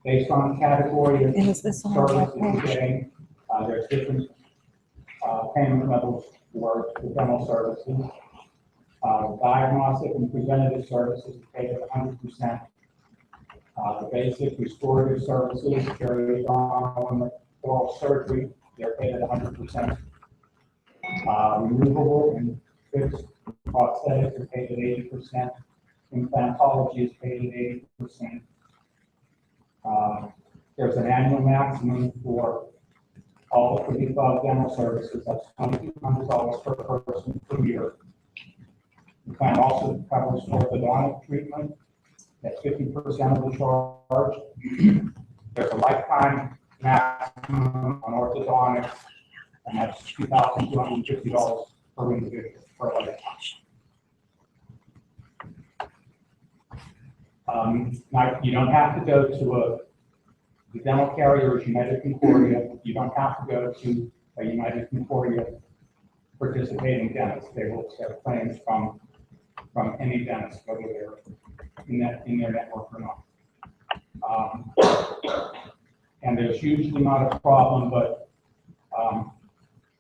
Based on the category of And is this on service that that you're page? getting, there's different payment levels for the dental services. Diagnostic and preventative services are paid at 100%. The basic restorative services, periodontal, oral surgery, they're paid at 100%. Removable and fixed prosthetics are paid at 80%. Implantology is paid at 80%. There's an annual maximum for all of the above dental services. That's $2,200 per person per year. The plan also covers orthodontic treatment at 50% of the charge. There's a lifetime maximum on orthodontics, and that's $2,250 per individual per lifetime. Now, you don't have to go to the dental carrier is United Concordia. You don't have to go to a United Concordia participating dentist. They will accept claims from any dentist, whether they're in their network or not. And there's usually not a problem, but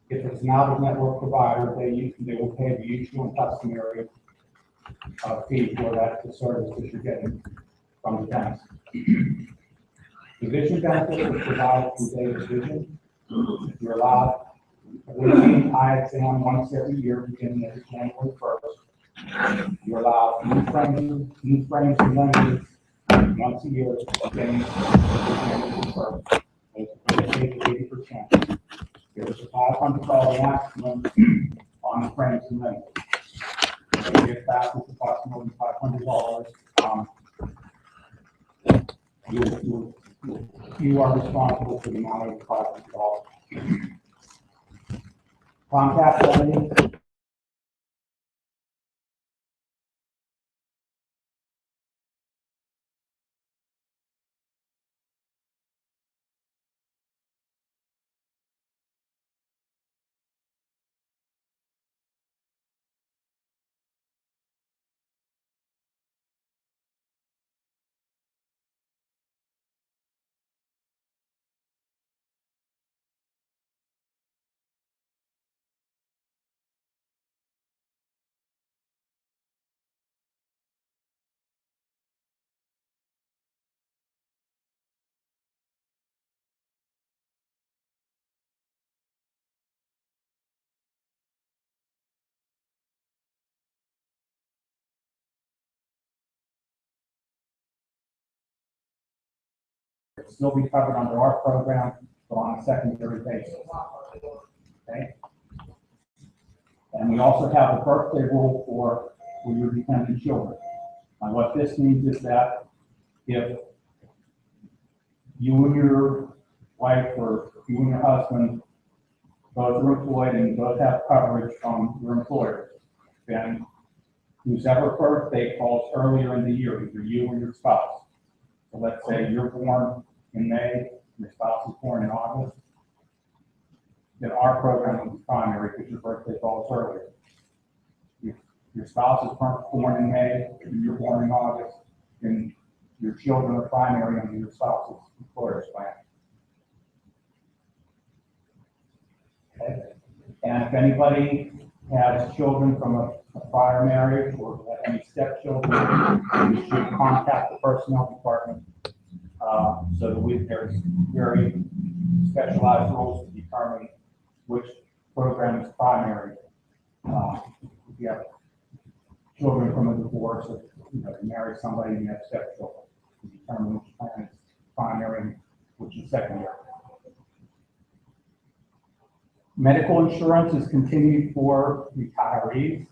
if it's not a network provider, they will pay the usual and customary fee for the service that you're getting from the dentist. The vision benefit is provided through Davis Vision. You're allowed a routine eye exam once every year, beginning every January 1st. You're allowed new frames and lenses once a year, beginning January 1st. Those are paid 80%. There's a $500 maximum on the frames and lenses. If you get back with approximately $500, you are responsible for the amount of $500. Contact lending. Still be covered under our program, but on a secondary basis. Okay. And we also have the birthday rule for your dependent children. And what this means is that if you and your wife or you and your husband both are employed and you both have coverage from your employer, then whoever birthday falls earlier in the year, either you or your spouse. So let's say you're born in May, your spouse is born in August, then our program will be primary because your birthday falls earlier. If your spouse is born in May, and you're born in August, then your children are primary under your spouse's employer's plan. Okay. And if anybody has children from a prior marriage or any stepchildren, you should contact the personnel department. So that there's very specialized rules to determine which program is primary. If you have children from a divorce, or you marry somebody and you have stepchildren, to determine which plan is primary and which is secondary. Medical insurance is continued for retirees.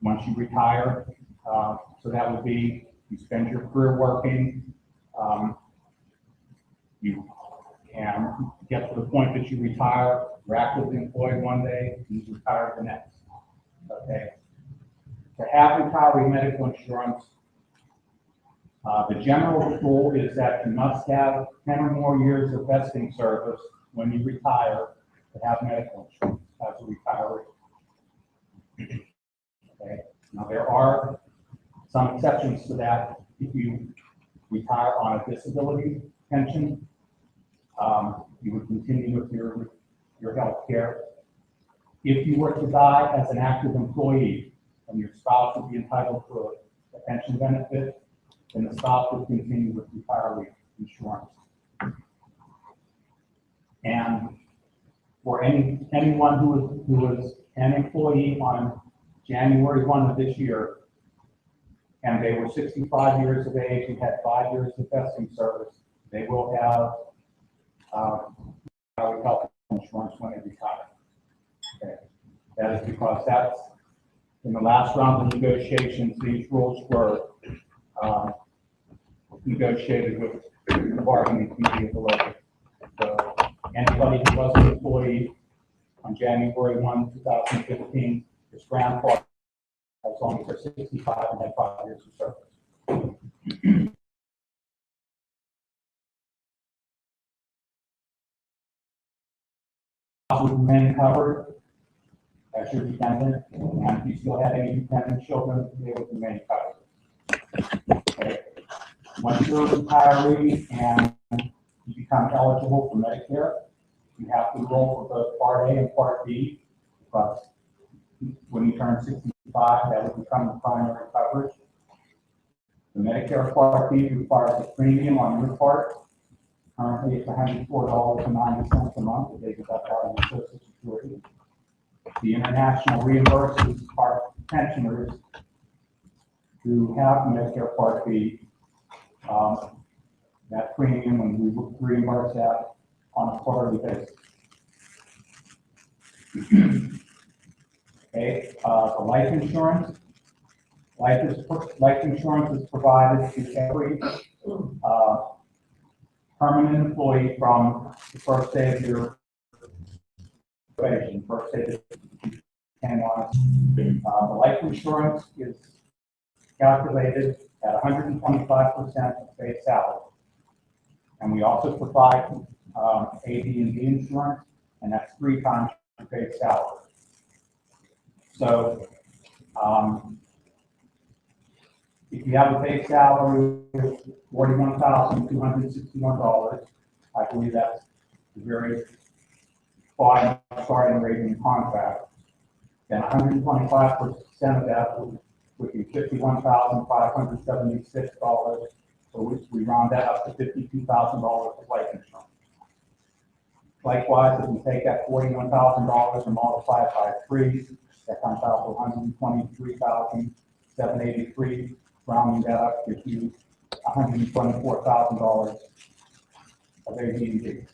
Once you retire, so that would be you spend your career working, you can get to the point that you retire, you're actively employed one day, and you retire the next. Okay. To have retiree medical insurance, the general rule is that you must have 10 or more years of vesting service when you retire to have medical insurance as a retiree. Okay. Now there are some exceptions to that. if you retire on a disability pension, you would continue with your health care. If you were to die as an active employee and your spouse would be entitled to a pension benefit, then the spouse would continue with retiree insurance. And for anyone who was an employee on January 1 of this year, and they were 65 years of age and had 5 years of vesting service, they will have health insurance when they retire. Okay. That is because that's, in the last round of negotiations, these rules were negotiated with the bargaining committee of the labor. So anybody who was an employee on January 1, 2015 is grandfathered as long as they're 65 and had 5 years of service. Would remain covered as your dependent, and if you still had any dependent children, they would remain covered. Okay. Once you're a retiree and you become eligible for Medicare, you have to enroll for both Part A and Part B, because when you turn 65, that would become the primary coverage. The Medicare Part B requires a premium on your part. Currently, it's $104.90 a month that they deduct out of your Social Security. The International reimburses our pensioners who have Medicare Part B that premium, and we reimburse that on a quarterly basis. Okay, the life insurance. Life insurance is provided to every permanent employee from the first day of your probation, first day that you can on it. The life insurance is calculated at 125% of base salary. And we also provide AD&D insurance, and that's 3 times your base salary. So if you have a base salary of $41,261, I believe that's a very fine starting rate in the contract. Then 125% of that would be $51,576, for which we round that up to $52,000 of life insurance. Likewise, if we take that $41,000 and multiply it by 3, that comes out to $123,783. Rounding that up gives you $124,000 of AD&D.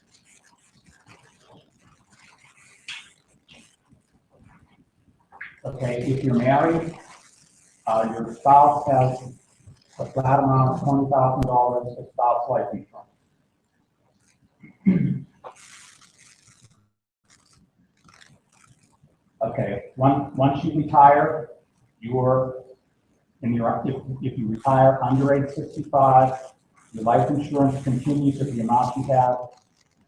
Okay, if you're married, your spouse has a flat amount of $20,000 of spouse life insurance. Okay, once you retire, if you retire under age 65, your life insurance continues at the amount you have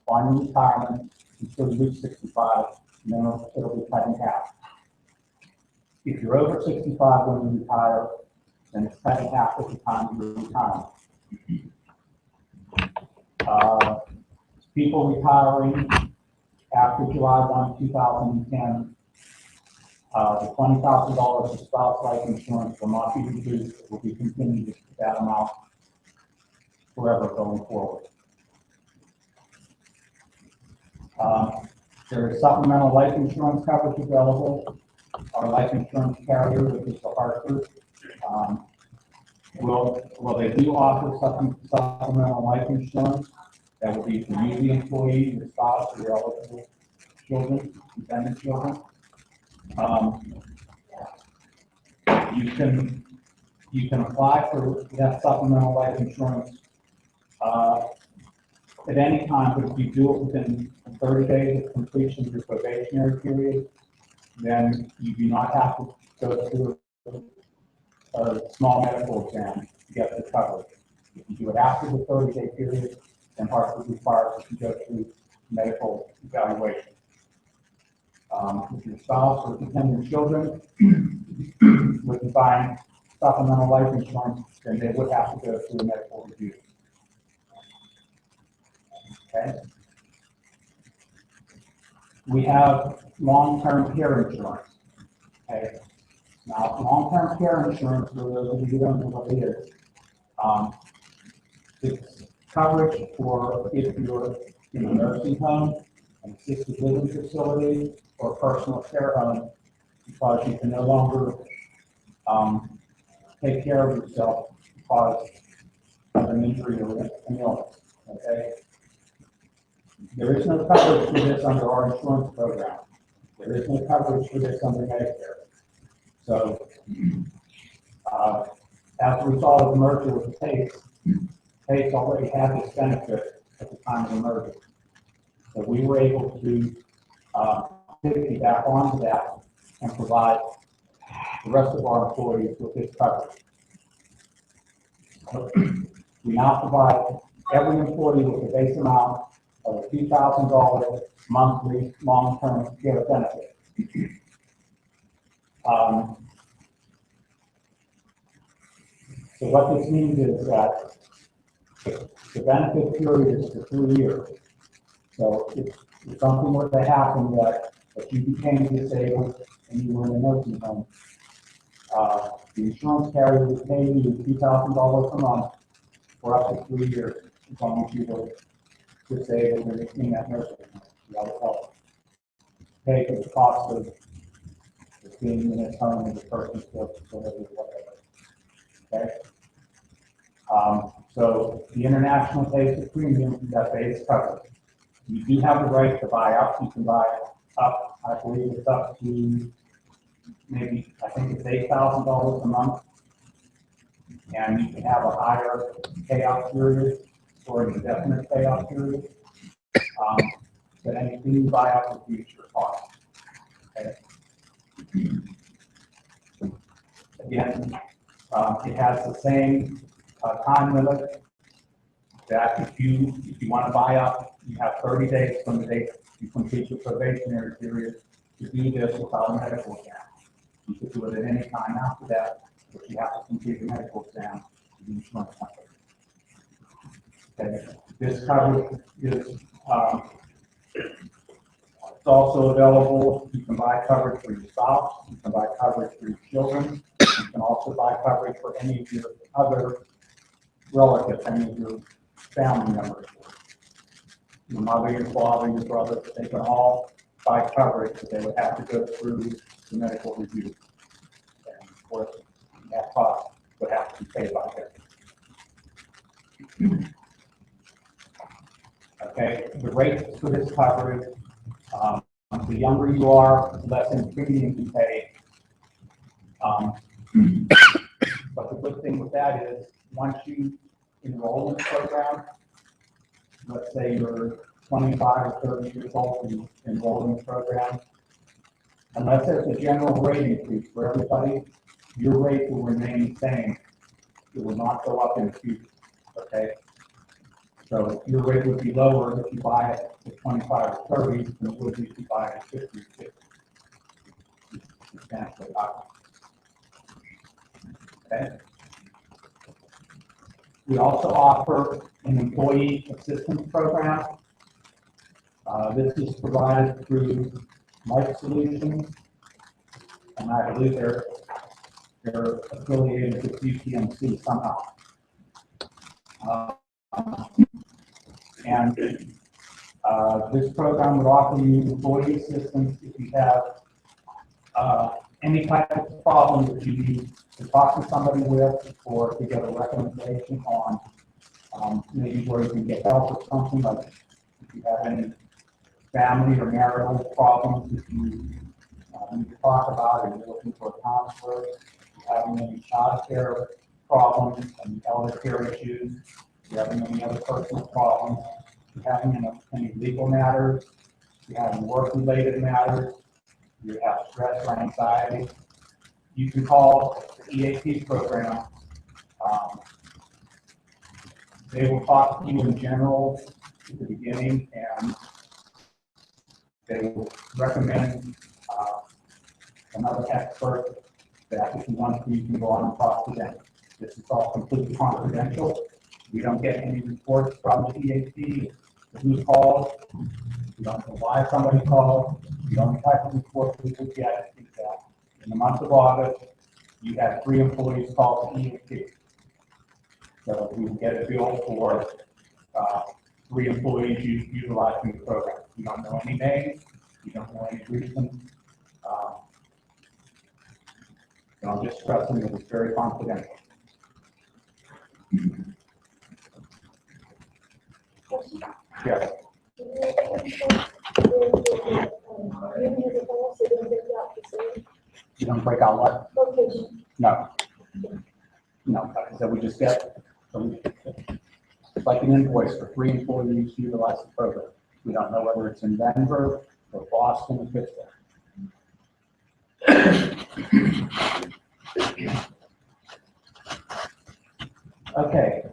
on your retirement until you reach 65, and then it'll be cut in half. If you're over 65 when you retire, then it's cut in half at the time of your retirement. People retiring after July 1, 2010, the $20,000 of spouse life insurance will not be reduced. It will be continued at that amount forever going forward. There is supplemental life insurance coverage available. Our life insurance carrier, which is the Hartford, they do offer supplemental life insurance. That will be for you, the employee, your spouse, your eligible children, dependent children. You can apply for that supplemental life insurance at any time, but if you do it within 30 days of completion of your probationary period, then you do not have to go through a small medical exam to get the coverage. If you do it after the 30-day period, then Hartford requires that you go through medical evaluation. With your spouse or dependent children, with defined supplemental life insurance, then they would have to go through a medical review. Okay? We have long-term care insurance. Okay? Now, long-term care insurance, for those of you who don't know what it is, it's coverage for if you're in a nursing home, an assisted living facility, or personal care home, because you can no longer take care of yourself because of an injury or an illness. Okay? There is no coverage for this under our insurance program. There is no coverage for this under Medicare. So, as a result of the merger with PACE, PACE already had this benefit at the time of the merger. So we were able to piggyback onto that and provide the rest of our employees with this coverage. We now provide every employee with a base amount of a $2,000 monthly long-term care benefit. So what this means is that the benefit period is for 3 years. So if something were to happen that you became disabled and you were in a nursing home, the insurance carrier would pay you $2,000 a month for up to 3 years, as long as you were disabled and in that nursing home. That would help pay for the cost of being in a home and the person's disability, whatever. Okay? So the international pays the premium that base coverage. You do have the right to buy up. You can buy up, I believe it's up to maybe, I think it's $8,000 a month. And you can have a higher payout period or an indefinite payout period. But anything you buy up the future cost. Okay. Again, it has the same time limit that if you want to buy up, you have 30 days from the date you complete your probationary period to do this without a medical exam. You could do it at any time after that, but you have to complete the medical exam to the insurance company. Okay. This coverage is it's also available. You can buy coverage for your spouse. You can buy coverage for your children. You can also buy coverage for any of your other relatives, any of your family members. Your mother, your father, your brother, they can all buy coverage, but they would have to go through the medical review. And of course, that cost would have to be paid by them. Okay, the rates for this coverage, the younger you are, the less in premium you pay. But the good thing with that is, once you enroll in the program, let's say you're 25 or 30 years old and you enroll in the program, unless there's a general rate increase for everybody, your rate will remain the same. It will not go up in the future, okay? So your rate would be lower if you buy it at 25 or 30 than it would be if you buy it at 50 or 60. Substantially higher. Okay? We also offer an employee assistance program. This is provided through Life Solutions, and I believe they're affiliated with UPMC somehow. And this program would offer you employee assistance if you have any type of problem that you need to talk to somebody with, or to get a recommendation on maybe where you can get help with something, like if you have any family or marital problems that you need to talk about, or you're looking for a counselor, if you're having any child care problems, and elder care issues, if you're having any other personal problems, if you're having any legal matters, if you're having work-related matters, if you have stress or anxiety, you can call the EAP program. They will talk to you in general at the beginning, and they will recommend another expert that if you want to, you can go on and talk to them. This is all completely confidential. We don't get any reports from the EAC, who called. We don't know why somebody called. We don't type of report we would get is that in the month of August, you had 3 employees call the EAC. So we would get a bill for 3 employees utilizing the program. You don't know any names. You don't know any reason. So I'm just stressing that it's very confidential. Yes. You don't break out what? Location. No. No, like I said, we just get, it's like an invoice for 3 employees who utilize the program. We don't know whether it's in Denver or Boston or Pittsburgh. Okay,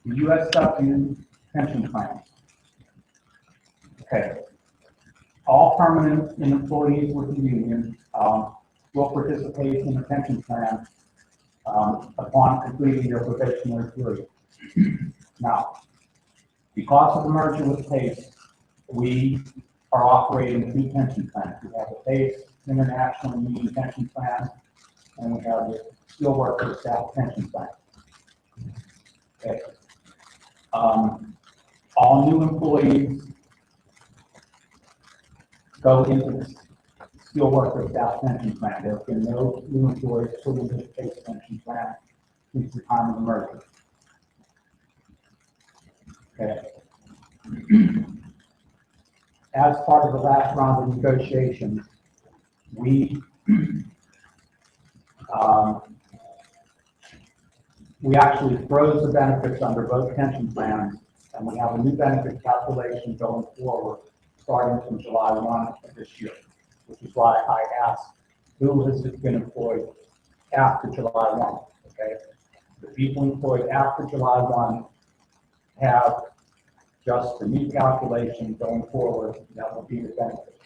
USW pension plans. Okay, all permanent employees with the union will participate in the pension plan upon completing their probationary period. Now, because of the merger with PACE, we are operating 2 pension plans. We have the PACE International Union Pension Plan, and we have the Steelworkers Staff Pension Plan. Okay. All new employees go into the Steelworkers Staff Pension Plan. There have been no new employees put into the PACE pension plan since the time of the merger. Okay. As part of the last round of negotiations, we actually froze the benefits under both pension plans, and we have a new benefit calculation going forward starting from July 1 of this year, which is why I asked who has been employed after July 1. Okay, the people employed after July 1 have just the new calculation going forward. That will be the benefit.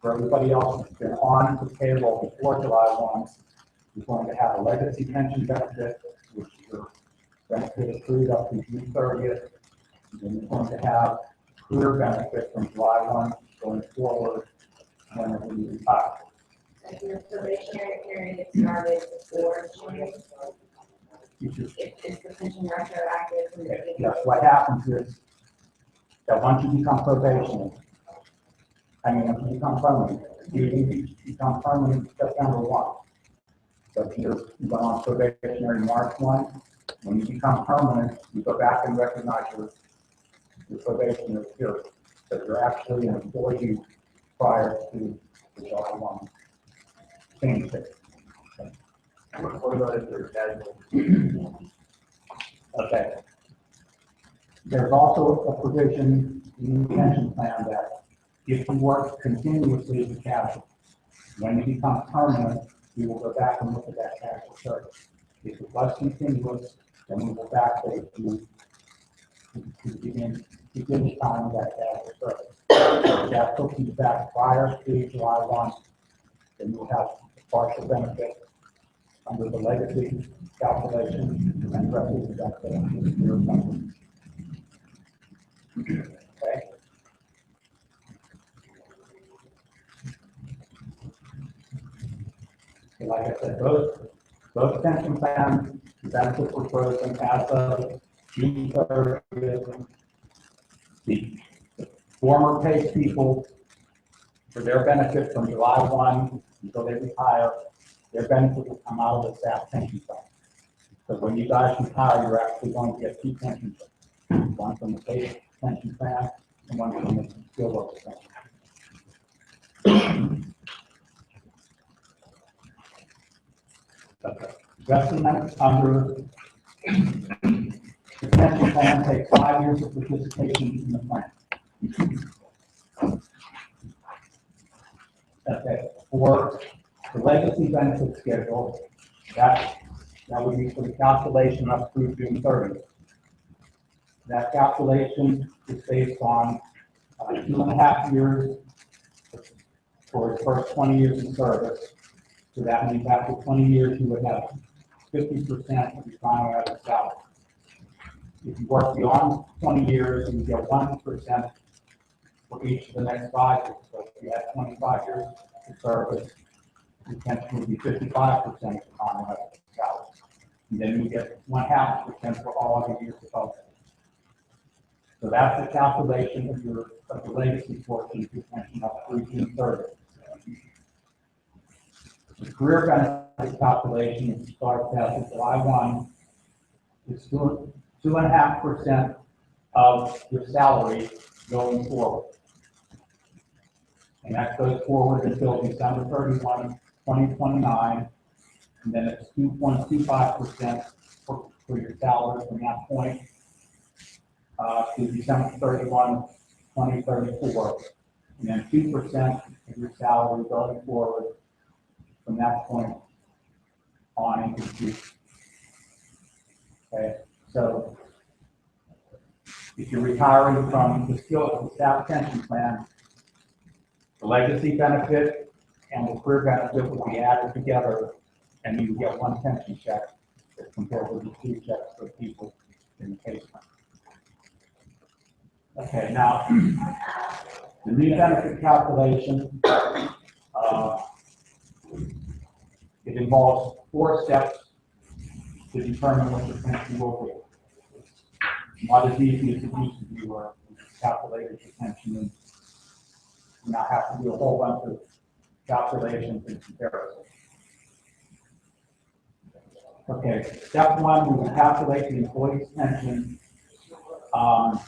For everybody else who's been on the payroll before July 1, you're going to have a legacy pension benefit, which your benefit accrued up to June 30th. Then you're going to have career benefit from July 1 going forward whenever you retire. If your probationary period started before June, is the pension retroactive from the beginning? Yes, what happens is that once you become probationary, once you become permanent, you become permanent September 1. So if you're going on probationary March 1, when you become permanent, you go back and recognize your probationary period. So you're actually an employee prior to the July 1 change date. What about if they're casual? Okay. There's also a provision in the pension plan that if you work continuously as a casual, when you become permanent, we will go back and look at that casual service. If it was continuous, then we will backdate you to begin the time of that casual service. If that took you back prior to July 1, then you will have partial benefit under the legacy calculation and rest of the benefit under the career benefit. Okay. And like I said, both pension plans, the benefits were frozen as of June 30th. The former PACE people, for their benefit from July 1 until they retire, their benefit will come out of the staff pension plan. So when you guys retire, you're actually going to get 2 pension plans, one from the PACE pension plan and one from the Steelworkers pension. Okay. Investment under the pension plan takes 5 years of participation in the plan. Okay. For the legacy benefit schedule, that would be for the calculation up through June 30th. That calculation is based on 2.5 years for his first 20 years of service, So that means after 20 years, you would have 50% of your final average salary. If you work beyond 20 years, you get 1% for each of the next 5 years. So if you had 25 years of service, your pension would be 55% of your final average salary. And then you get 0.5% for all of the years above that. So that's the calculation of the legacy portion of your pension up through June 30th. The career benefit calculation starts at July 1. It's 2.5% of your salary going forward. And that goes forward until December 31, 2029. And then it's 2.25% for your salary from that point to December 31, 2034. And then 2% of your salary going forward from that point on into the future. Okay, so if you're retiring from the staff pension plan, the legacy benefit and the career benefit will be added together, and you get one pension check compared with the 2 checks for people in the case plan. Okay, now the new benefit calculation, it involves 4 steps to determine what your pension will be. Not as easy as it used to be where you calculated your pension and you now have to do a whole bunch of calculations and comparisons. Okay, step 1, we will calculate the employee's pension on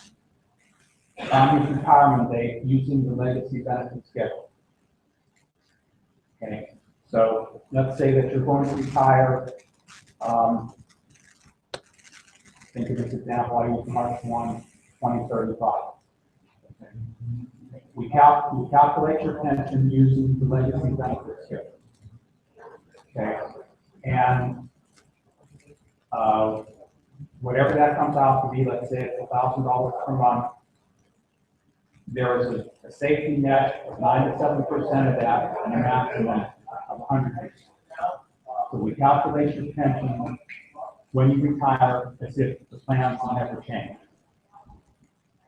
his retirement date using the legacy benefit schedule. Okay, so let's say that you're going to retire. Think of this example, I use March 1, 2035. Okay. We calculate your pension using the legacy benefit schedule. Okay, and whatever that comes out to be, let's say it's $1,000 per month. There is a safety net of 9 to 7% of that, and a maximum of 100%. So we calculate your pension when you retire as if the plans never change.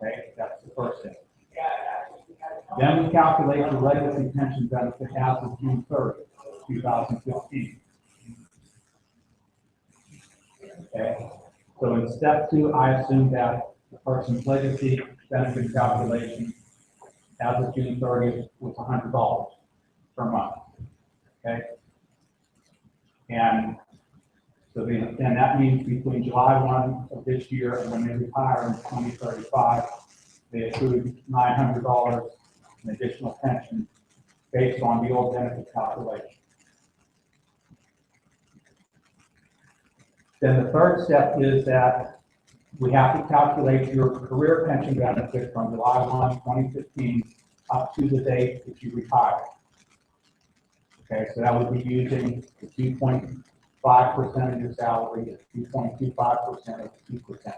Okay, that's the first thing. Then we calculate your legacy pension benefit as of June 30th, 2015. Okay, so in step 2, I assume that the person's legacy benefit calculation as of June 30th was $100 per month. Okay, and so then that means between July 1 of this year and when they retire in 2035, they accrued $900 in additional pension based on the old benefit calculation. Then the third step is that we have to calculate your career pension benefit from July 1, 2015 up to the date that you retire. Okay, so that would be using the 2.5% of your salary, 2.25% of 2%.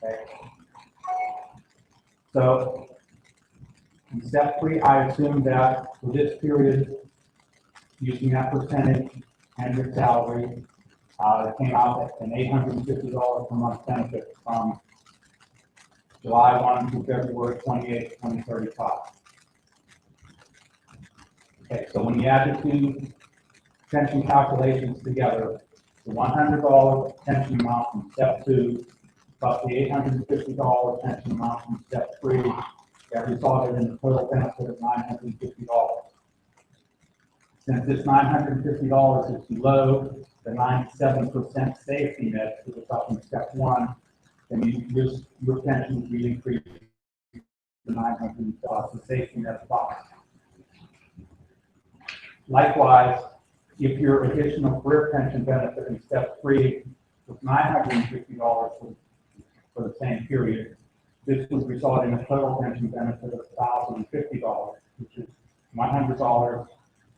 Okay. So in step 3, I assume that for this period, using that percentage and your salary, it came out at an $850 per month benefit from July 1 to February 28, 2035. Okay, so when you add the 2 pension calculations together, the $100 pension amount from step 2 plus the $850 pension amount from step 3, that resulted in a total benefit of $950. Since this $950 is below the 97% safety net that was up in step 1, then your pension will be increased to $900, the safety net box. Likewise, if your additional career pension benefit in step 3 was $950 for the same period, this would result in a total pension benefit of $1,050, which is $100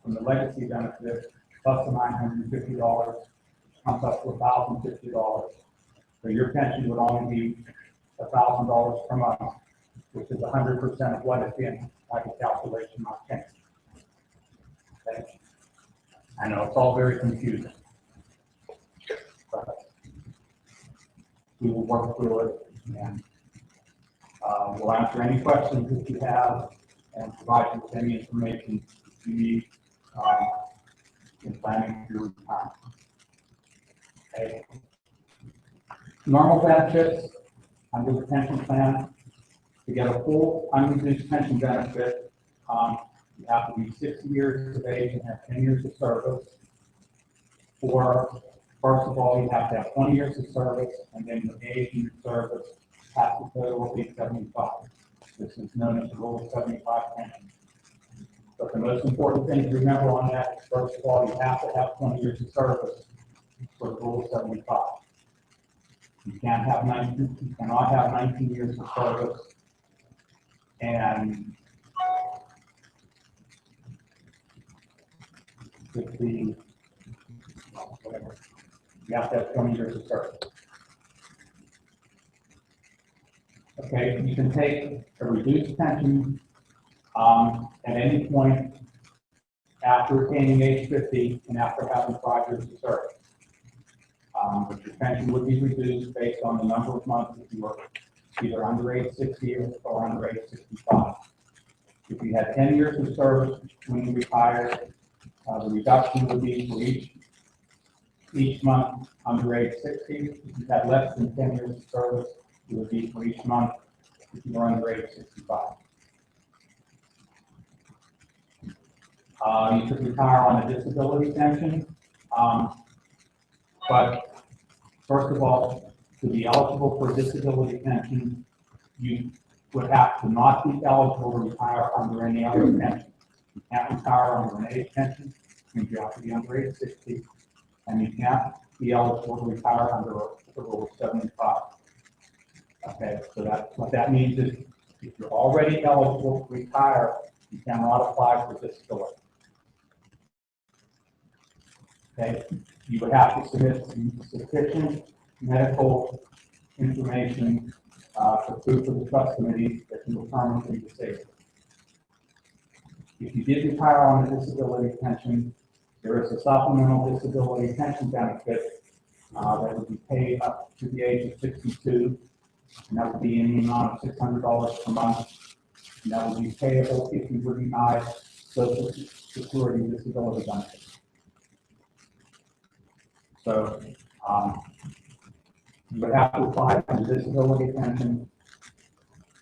from the legacy benefit plus the $950, which comes up to $1,050. So your pension would only be $1,000 per month, which is 100% of what is in by the calculation not changed. Okay. I know it's all very confusing. But we will work through it and we'll answer any questions that you have and provide you with any information you need in planning your retirement. Okay. Normal benefits under the pension plan. To get a full unreduced pension benefit, you have to be 60 years of age and have 10 years of service. Or, first of all, you have to have 20 years of service, and then the age of your service has to total be 75. This is known as the Rule of 75 pension. But the most important thing to remember on that is, first of all, you have to have 20 years of service for the Rule of 75. You can't have 19, you cannot have 19 years of service and 50, whatever. You have to have 20 years of service. Okay, you can take a reduced pension at any point after attaining age 50 and after having 5 years of service. But your pension would be reduced based on the number of months that you were either under age 60 or under age 65. If you had 10 years of service when you retired, the reduction would be for each month under age 60. If you had less than 10 years of service, it would be for each month if you were under age 65. You could retire on a disability pension, but first of all, to be eligible for a disability pension, you would have to not be eligible to retire under any other pension. You can't retire under an age pension, means you have to be under age 60, and you can't be eligible to retire under the Rule of 75. Okay, so what that means is if you're already eligible to retire, you cannot apply for disability. Okay, you would have to submit sufficient medical information for proof of the trust committee that you were permanently disabled. If you did retire on a disability pension, there is a supplemental disability pension benefit that would be paid up to the age of 62, and that would be in the amount of $600 per month, and that would be payable if you were denied Social Security disability benefits. So you would have to apply for the disability pension,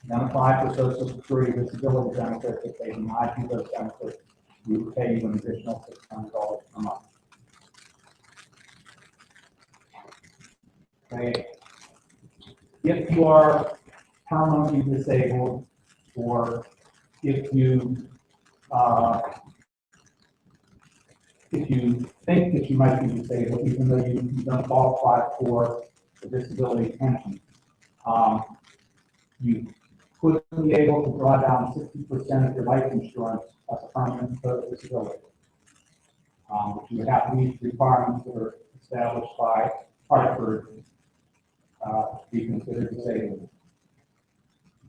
then apply for Social Security disability benefits. If they denied you those benefits, we would pay you an additional $600 per month. Okay. If you are permanently disabled, or if you think that you might be disabled, even though you don't qualify for the disability pension, you could be able to draw down 60% of your life insurance as a permanent disability. But you would have to meet requirements that are established by Hartford to be considered disabled.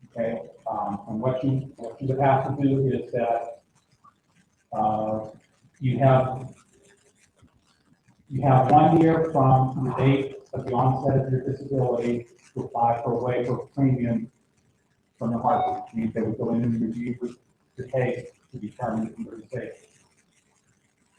Okay, and what you would have to do is that you have 1 year from the date of the onset of your disability to apply for a waiver of premium from the Hartford, which means they would go in and review the case to determine if you were disabled.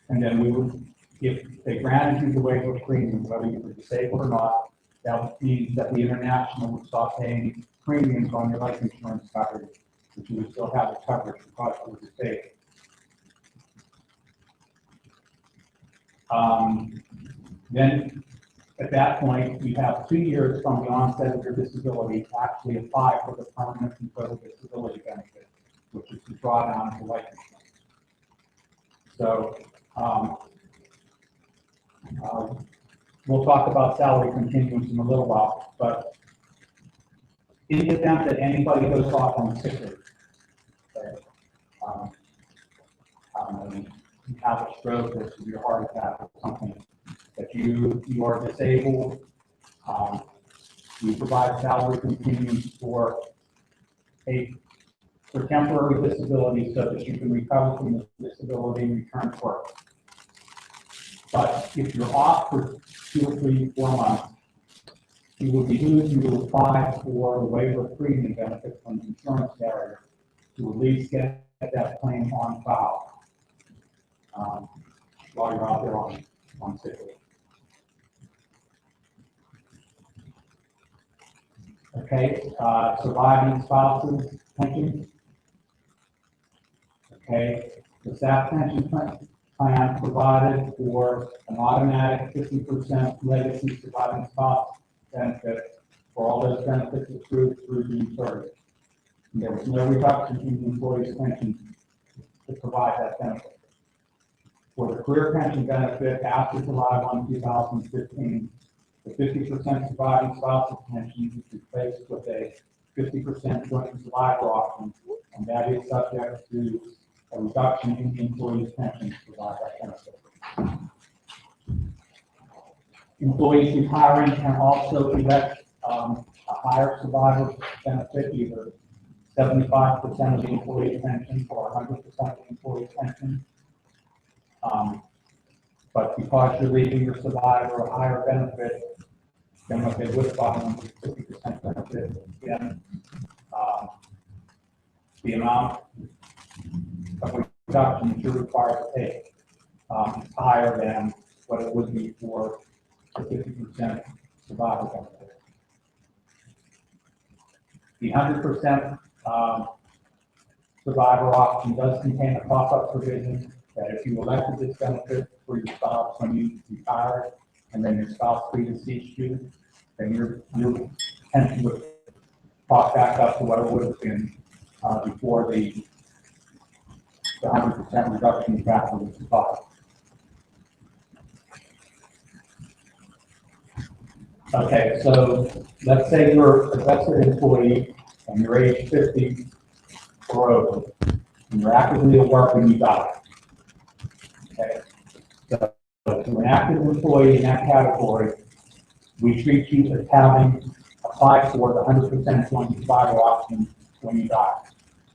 And then we would, if they granted you the waiver of premium, whether you were disabled or not, that means that the International would stop paying premiums on your life insurance coverage, but you would still have the coverage because you were disabled. Then at that point, you have 2 years from the onset of your disability to actually apply for the permanent and total disability benefit, which is the drawdown of the life insurance. So we'll talk about salary continuance in a little while, but in the event that anybody goes off on sick leave, okay, you have a stroke or severe heart attack or something, that you are disabled, we provide salary continuance for temporary disability so that you can recover from the disability and return to work. But if you're off for 2 or 3, 4 months, you will be losing to apply for the waiver of premium benefit from the insurance carrier to at least get that claim on file while you're out there on sick leave. Okay, surviving spouses pension. Okay, the staff pension plan provided for an automatic 50% legacy surviving spouse benefit for all those benefits accrued through June 30th. And there was no reduction in the employee's pension to provide that benefit. For the career pension benefit after July 1, 2015, the 50% surviving spousal pension is replaced with a 50% joint survivor option, and that is subject to a reduction in the employee's pension to provide that benefit. Employees retiring can also elect a higher survivor benefit, either 75% of the employee's pension or 100% of the employee's pension. But because you're leaving your survivor a higher benefit than what they would have gotten with 50% benefit, again, the amount of reduction that you're required to take is higher than what it would be for the 50% survivor benefit. The 100% survivor option does contain a top-up provision that if you elected this benefit for your spouse when you retired and then your spouse predeceased you, then your pension would pop back up to what it would have been before the 100% reduction factor was applied. Okay, so let's say you're a vested employee and you're age 50 or over, and you're actively at work when you die. Okay, so if you're an active employee in that category, we treat you as having applied for the 100% joint survivor option when you die.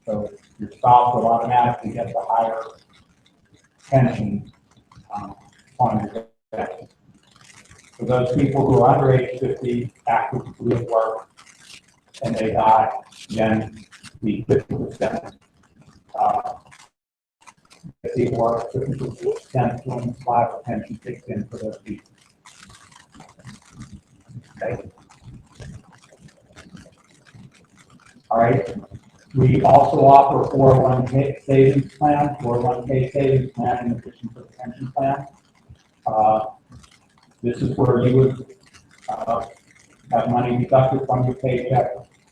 So your spouse will automatically get the higher pension on your death. For those people who are under age 50, actively at work, and they die, then the 50% or 50% joint survivor pension kicks in for those people. Okay. All right. We also offer a 401k savings plan, 401k savings plan in addition to the pension plan. This is where you would have money deducted from your paycheck,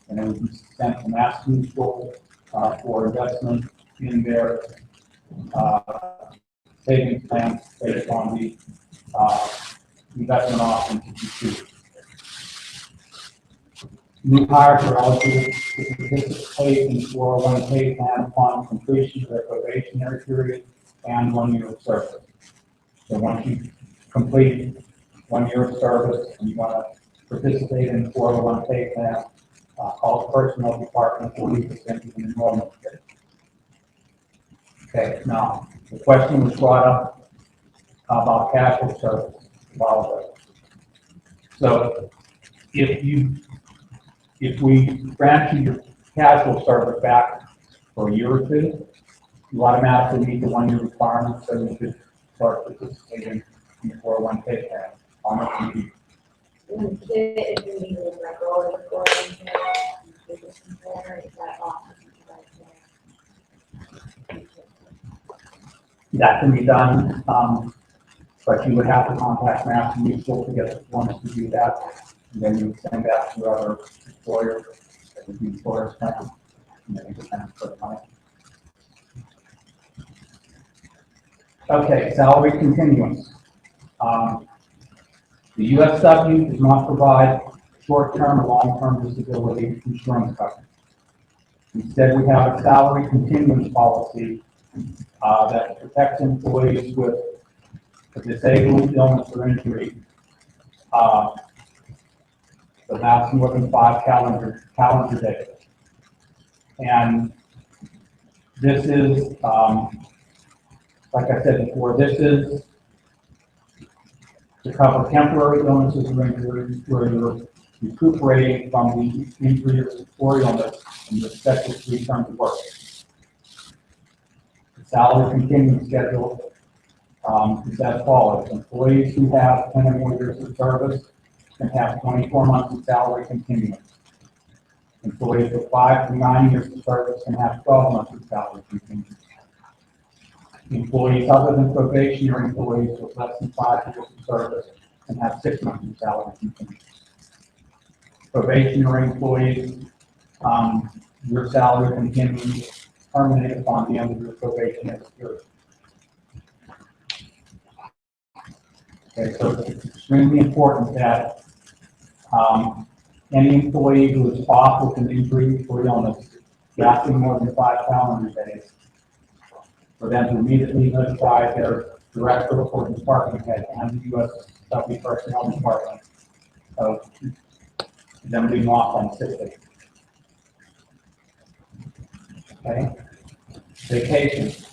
and it would be sent to MassMutual for investment in their savings plan based on the investment options that you choose. New hires are eligible to participate in 401k plan upon completion of their probationary period and 1 year of service. So once you complete 1 year of service and you want to participate in the 401k plan, call the personnel department for you to send you an enrollment kit. Okay, now the question was brought up about casual service a while ago. So if we grant you your casual service back for a year or two, you automatically meet the 1 year requirement, so you could start participating in the 401k plan. How much do you That can be done, but you would have to contact MassMutual to get the forms to do that, and then you would send that to your other employer, that would be employer's plan, and then you would transfer the money. Okay, salary continuance. The USW does not provide short-term or long-term disability insurance coverage. Instead, we have a salary continuance policy that protects employees with a disabled illness or injury that lasts more than 5 calendar days. And this is, like I said before, this is to cover temporary illnesses or injuries where you're recuperating from the injury or illness and you're expected to return to work. The salary continuing schedule is as follows. Employees who have 10 or more years of service can have 24 months of salary continuance. Employees with 5 to 9 years of service can have 12 months of salary continuance. Employees other than probationary employees with less than 5 years of service can have 6 months of salary continuance. Probationary employees, your salary continues terminated upon the end of your probationary period. Okay, so it's extremely important that any employee who is off with an injury or illness lasting more than 5 calendar days, for them to immediately notify their director or department head and the USW Personnel Department of them being off on sick leave. Okay? Vacations.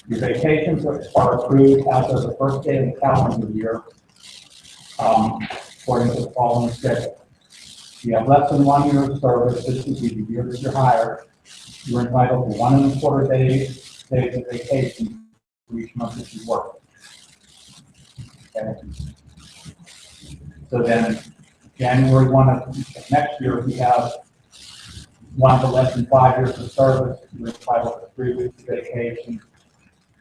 Your vacations are accrued as of the first day of the calendar year, according to the following schedule. If you have less than 1 year of service, this would be the year that you're hired, you're entitled to 1 1/4 days of vacation for each month that you work. Okay? So then, January 1 of next year, if you have 1 to less than 5 years of service, you're entitled to 3 weeks of vacation.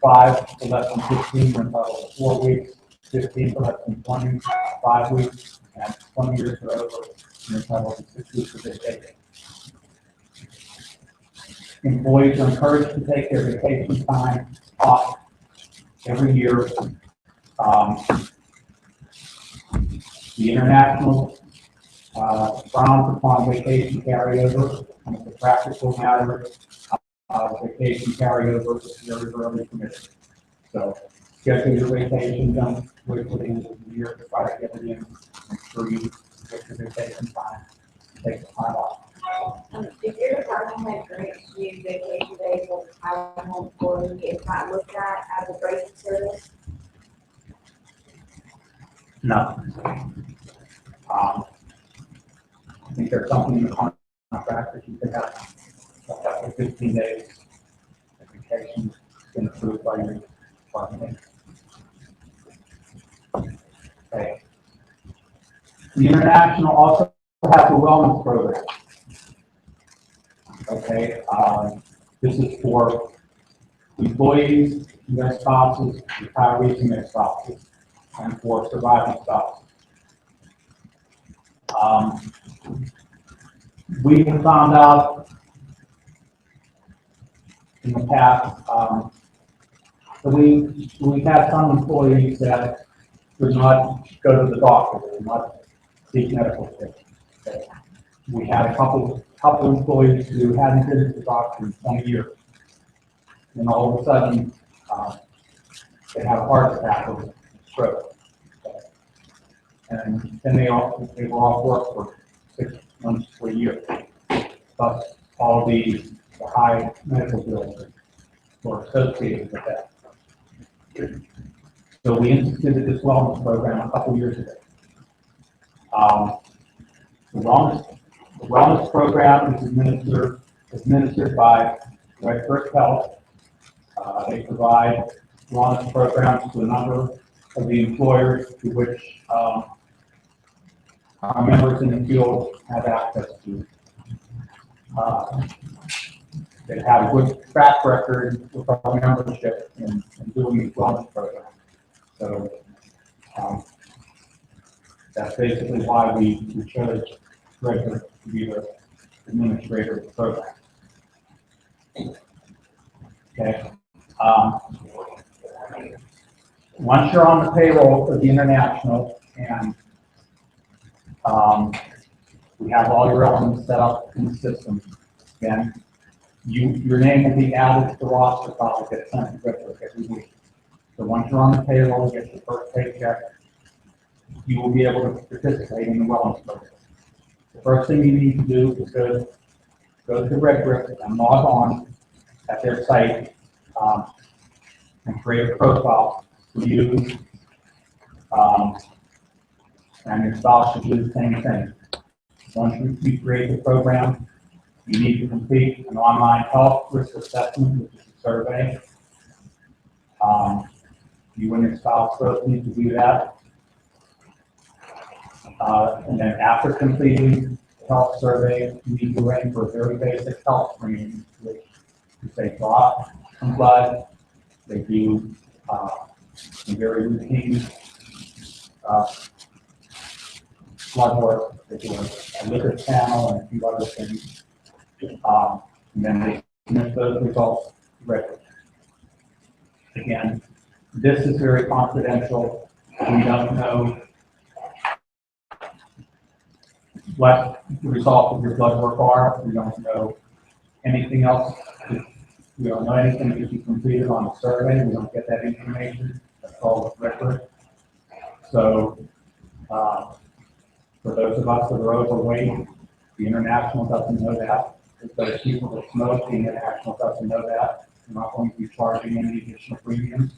5 to less than 15, you're entitled to 4 weeks. 15 to less than 20, 5 weeks. And 20 years or over, you're entitled to 6 weeks of vacation. Employees are encouraged to take their vacation time off every year. The international frowns upon vacation carryover, and as a practical matter, vacation carryover is very rarely permitted. So schedule your vacation, don't wait till the end of the year to try to get it in. Make sure you get your vacation time, take the time off. If your department head grants you vacation days as a home employee, is that looked at as a break of service? No. I think there's something in the contract that you could have up to 15 days of vacation been approved by your department. Okay. The international also has a wellness program. Okay, this is for employees, their spouses, retirees and their spouses, and for surviving spouses. We have found out in the past that we've had some employees that would not go to the doctor, would not seek medical care. Okay. We had a couple employees who hadn't been to the doctor in 20 years. And all of a sudden, they have a heart attack or stroke. Okay. And then they were off work for 6 months to a year. Plus all the high medical bills were associated with that. So we instituted this wellness program a couple years ago. The wellness program is administered by Redbird Health. They provide wellness programs to a number of the employers to which our members in the field have access to. They have a good track record with our membership in doing these wellness programs. So that's basically why we chose Redbird to be the administrator of the program. Okay. Once you're on the payroll for the international and we have all your elements set up in the system, then your name will be added to the roster file that gets sent to Redbird every week. So once you're on the payroll, get your first paycheck, you will be able to participate in the wellness program. The first thing you need to do is go to Redbird and log on at their site and create a profile to use And your spouse should do the same thing. Once you create the program, you need to complete an online health risk assessment, which is a survey. You and your spouse both need to do that. And then after completing the health survey, you need to arrange for a very basic health screening, which is they draw some blood, they do some very routine blood work, they do a lipid panel and a few other things. And then they submit those results regularly. Again, this is very confidential. We don't know what the results of your blood work are. We don't know anything else. We don't know anything that you completed on the survey. We don't get that information. That's all record. So, for those of us that are overweight, the international doesn't know that. For those people that smoke, the international doesn't know that. We're not going to be charging any additional premiums.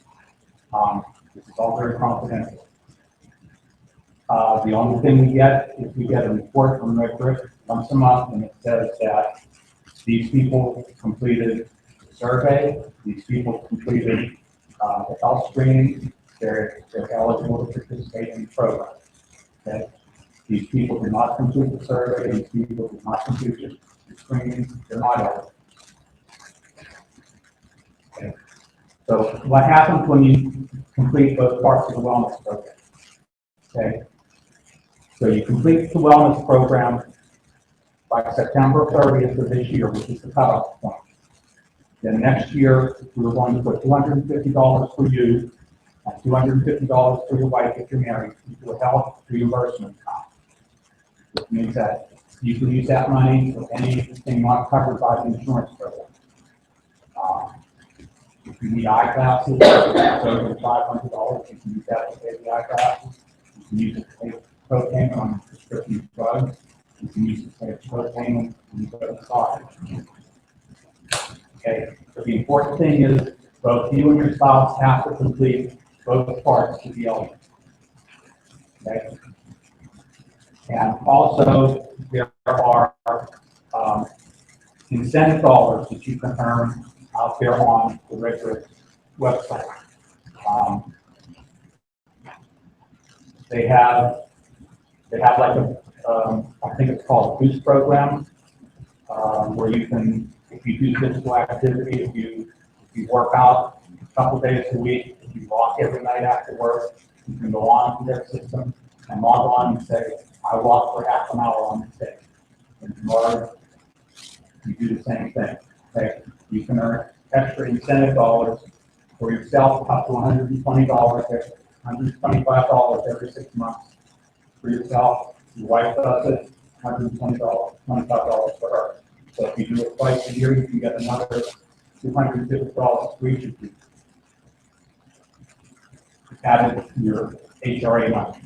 This is all very confidential. The only thing we get is we get a report from RCRA once a month, and it says that these people completed the survey, these people completed the health screening, they're eligible to participate in the program. Okay? These people did not complete the survey, these people did not complete the screening, they're not eligible. Okay. So what happens when you complete both parts of the wellness program? Okay. So you complete the wellness program by September 30th of this year, which is the cutoff point. Then next year, we're going to put $250 for you and $250 for your wife if you're married into a health reimbursement account. Which means that you can use that money for anything not covered by the insurance program. If you need eyeglasses, it's over $500, you can use that to pay the eyeglasses. You can use it to pay propane on prescription drugs. You can use it to pay propane when you go to the doctor. Okay, so the important thing is both you and your spouse have to complete both parts to be eligible. Okay? And also, there are incentive dollars that you can earn out there on the RCRA website. They have like a, I think it's called a Boost program, where you can, if you do physical activity, if you work out a couple days a week, if you walk every night after work, you can go on to their system and log on and say, I walk for half an hour on this day. And tomorrow, you do the same thing. Okay? You can earn extra incentive dollars for yourself, up to $120, $125 every 6 months. For yourself, your wife does it, $120, $25 for her. So if you do it twice a year, you can get another $250 for each of you. Added to your HRA money.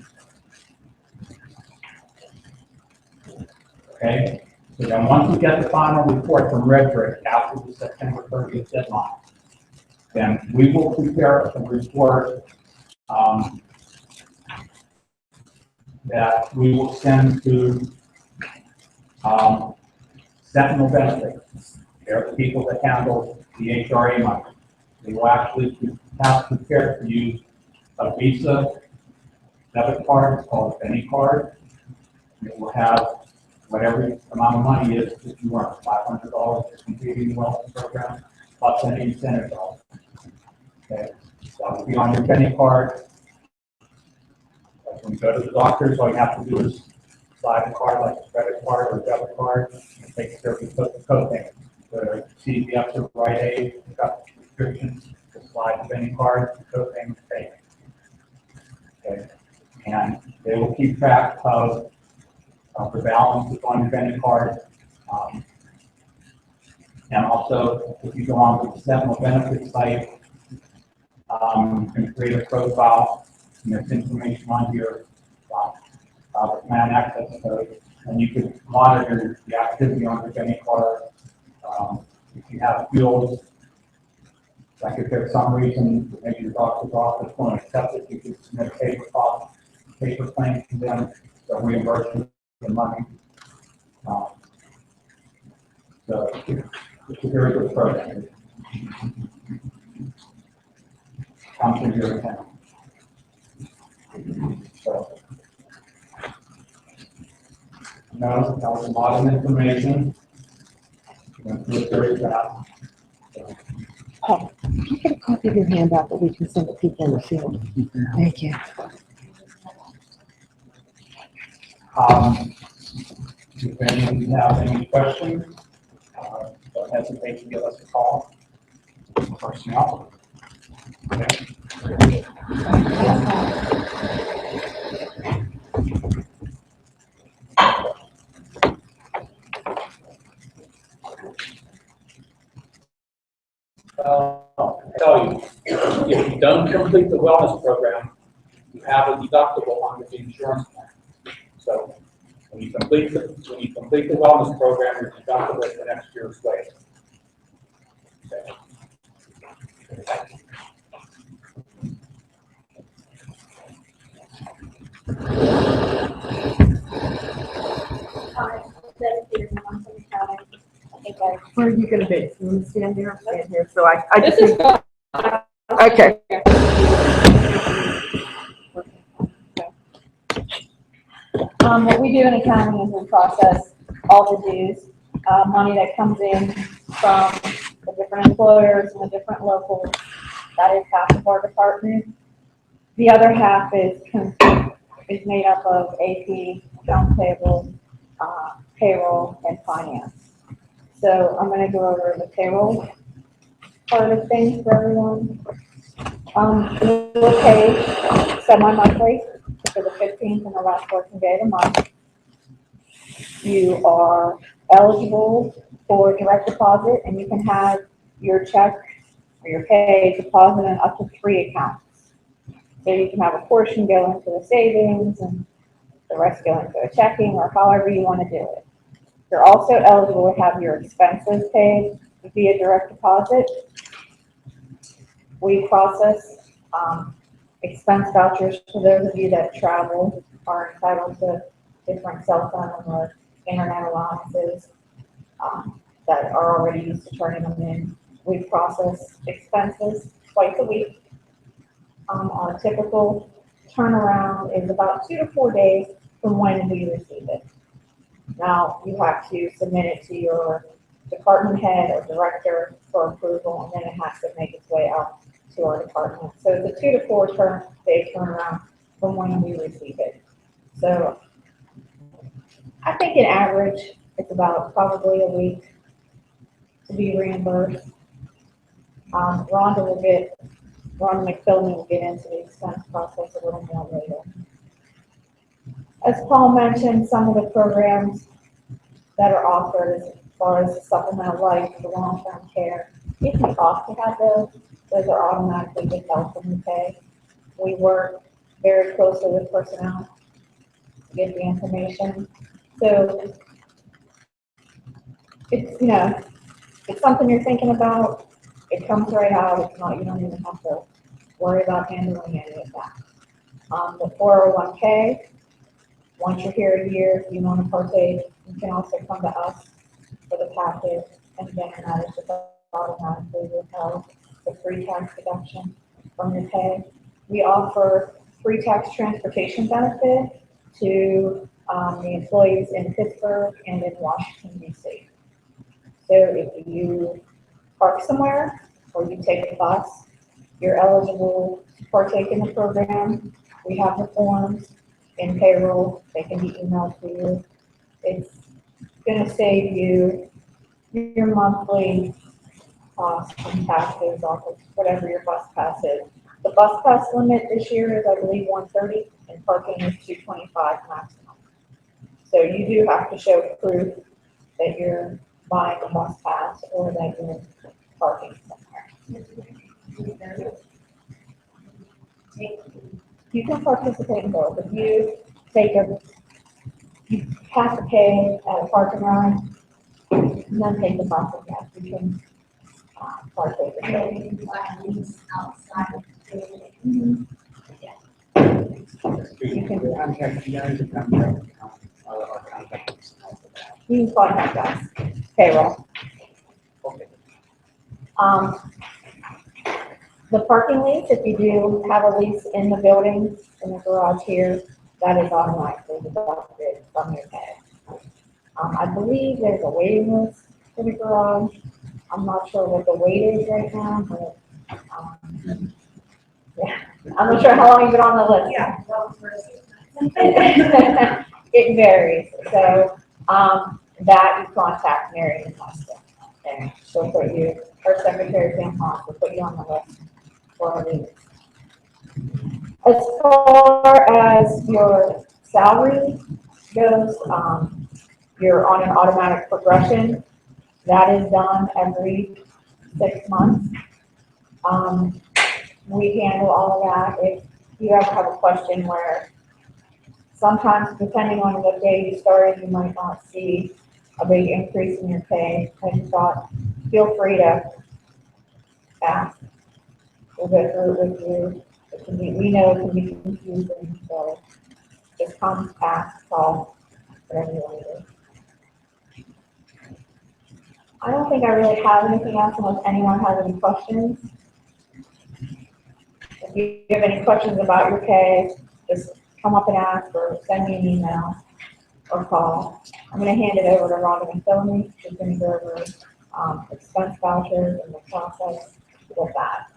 Okay? So then once we get the final report from RCRA after the September 30th deadline, then we will prepare a report that we will send to Sentinel Benefits. They're the people that handle the HRA money. They will actually have prepared for you a Visa debit card, it's called a Benny card. It will have whatever amount of money is that you earn, $500 for completing the wellness program, plus any incentive dollars. Okay, so that will be on your Benny card. Like when you go to the doctors, all you have to do is slide the card like a credit card or a debit card, and it takes care of the copay. The CVS or Rite Aid, you've got prescriptions, just slide the Benny card, the copay is paid. Okay, and they will keep track of the balance that's on your Benny card. And also, if you go on to the Sentinel Benefits site, you can create a profile, and there's information on here about the plan access code, and you can monitor the activity on the Benny card. If you have fuels Like if there's some reason, maybe your doctor's office won't accept it, you can submit a paper claim to them, they'll reimburse you the money. So it's a very good program. Comes from your account. So. No, that was a lot of information. Went through it very fast. So, Paul, can you get a copy of your handout that we can send to people in the field? Thank you. If any of you have any questions, don't hesitate to give us a call. Personnel. Okay. I'll tell you, if you don't complete the wellness program, you have a deductible under the insurance plan. So when you complete the wellness program, your deductible is the next year's wage. Okay. Where are you gonna be? You wanna stand here? Stand here, so I This just is fun. okay. What we do in accounting is we process all the dues, money that comes in from the different employers and the different locals. That is half of our department. The other half is made up of AP, accounts payable, payroll, and finance. So I'm gonna go over the payroll part of things for everyone. We're paid semi-monthly for the 15th and the last working day of the month. You are eligible for direct deposit, and you can have your check or your pay deposited in up to 3 accounts. So you can have a portion go into the savings and the rest go into a checking, or however you want to do it. You're also eligible to have your expenses paid via direct deposit. We process expense vouchers for those of you that travel, are entitled to different cell phone or internet allowances that are already used to turning them in. We process expenses twice a week. Our typical turnaround is about 2 to 4 days from when we receive it. Now, you have to submit it to your department head or director for approval, and then it has to make its way out to our department. So it's a 2 to 4 day turnaround from when we receive it. So I think in average, it's about probably a week to be reimbursed. Rhonda McPhillips will get into the expense process a little more later. As Paul mentioned, some of the programs that are offered as far as supplemental life, the long-term care, if you opt to have those are automatically withheld from the pay. We work very closely with personnel to get the information. So it's, it's something you're thinking about. It comes right out. It's not, you don't even have to worry about handling any of that. The 401k, once you're here a year, if you want to partake, you can also come to us for the package, and again, that is just automatically withheld, the free tax deduction from your pay. We offer free tax transportation benefit to the employees in Pittsburgh and in Washington, D.C. So if you park somewhere or you take a bus, you're eligible to partake in the program. We have the forms in payroll. They can be emailed to you. It's going to save you your monthly costs and taxes off of whatever your bus pass is. The bus pass limit this year is, I believe, $130, and parking is $225 maximum. So you do have to show proof that you're buying a bus pass or that you're parking somewhere. You can participate in both. If you you have to pay at a parking lot, and then take the bus, and yes, you can park with the building. Outside. You can, Contact you guys, contact, our contact. you can contact us, payroll. Okay. The parking lease, if you do have a lease in the building, in the garage here, that is automatically deducted from your pay. I believe there's a waiting list for the garage. I'm not sure what the wait is right now, but, yeah, I'm not sure how long you've been on the list. Yeah, well, first. It varies, so, that you contact Mary Costa, and she'll put you, her secretary, Sam Haas, will put you on the list for a lease. As far as your salary goes, you're on an automatic progression. That is done every 6 months. We handle all of that. If you ever have a question where sometimes depending on what day you started, you might not see a big increase in your pay, and thought, feel free to ask. We'll go through it with you. It can be, we know it can be confusing, so just come, ask, call, whatever you want to do. I don't think I really have anything else unless anyone has any questions. If you have any questions about your pay, just come up and ask or send me an email or call. I'm going to hand it over to Rhonda McPhillamy. She's going to go over expense vouchers and the process with that.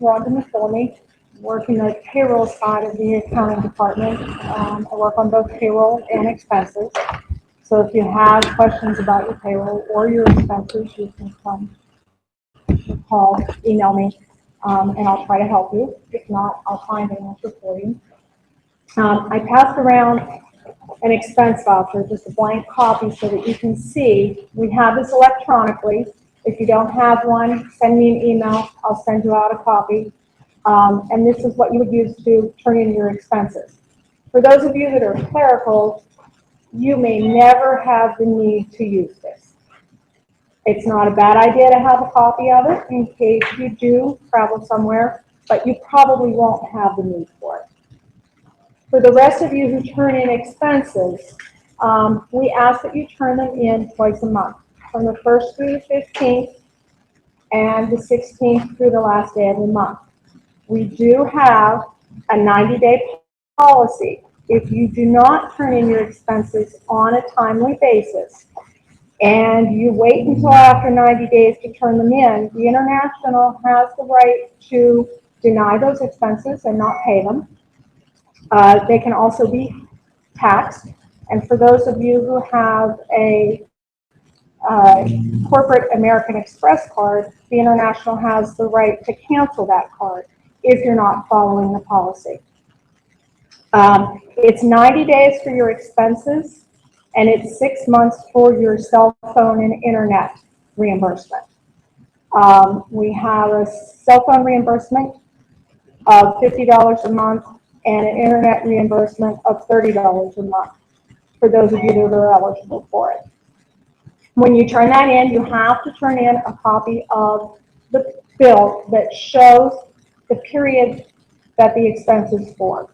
Rhonda McPhillamy, working the payroll side of the accounting department. I work on both payroll and expenses. So if you have questions about your payroll or your expenses, you can come, call, email me, and I'll try to help you. If not, I'll find an answer for you. I passed around an expense voucher, just a blank copy so that you can see. We have this electronically. If you don't have one, send me an email. I'll send you out a copy. And this is what you would use to turn in your expenses. For those of you that are clerical, you may never have the need to use this. It's not a bad idea to have a copy of it in case you do travel somewhere, but you probably won't have the need for it. For the rest of you who turn in expenses, we ask that you turn them in twice a month, from the 1st through the 15th and the 16th through the last day of the month. We do have a 90-day policy. If you do not turn in your expenses on a timely basis and you wait until after 90 days to turn them in, the International has the right to deny those expenses and not pay them. They can also be taxed. And for those of you who have a corporate American Express card, the International has the right to cancel that card if you're not following the policy. It's 90 days for your expenses, and it's 6 months for your cell phone and internet reimbursement. We have a cell phone reimbursement of $50 a month and an internet reimbursement of $30 a month for those of you that are eligible for it. When you turn that in, you have to turn in a copy of the bill that shows the period that the expense is for.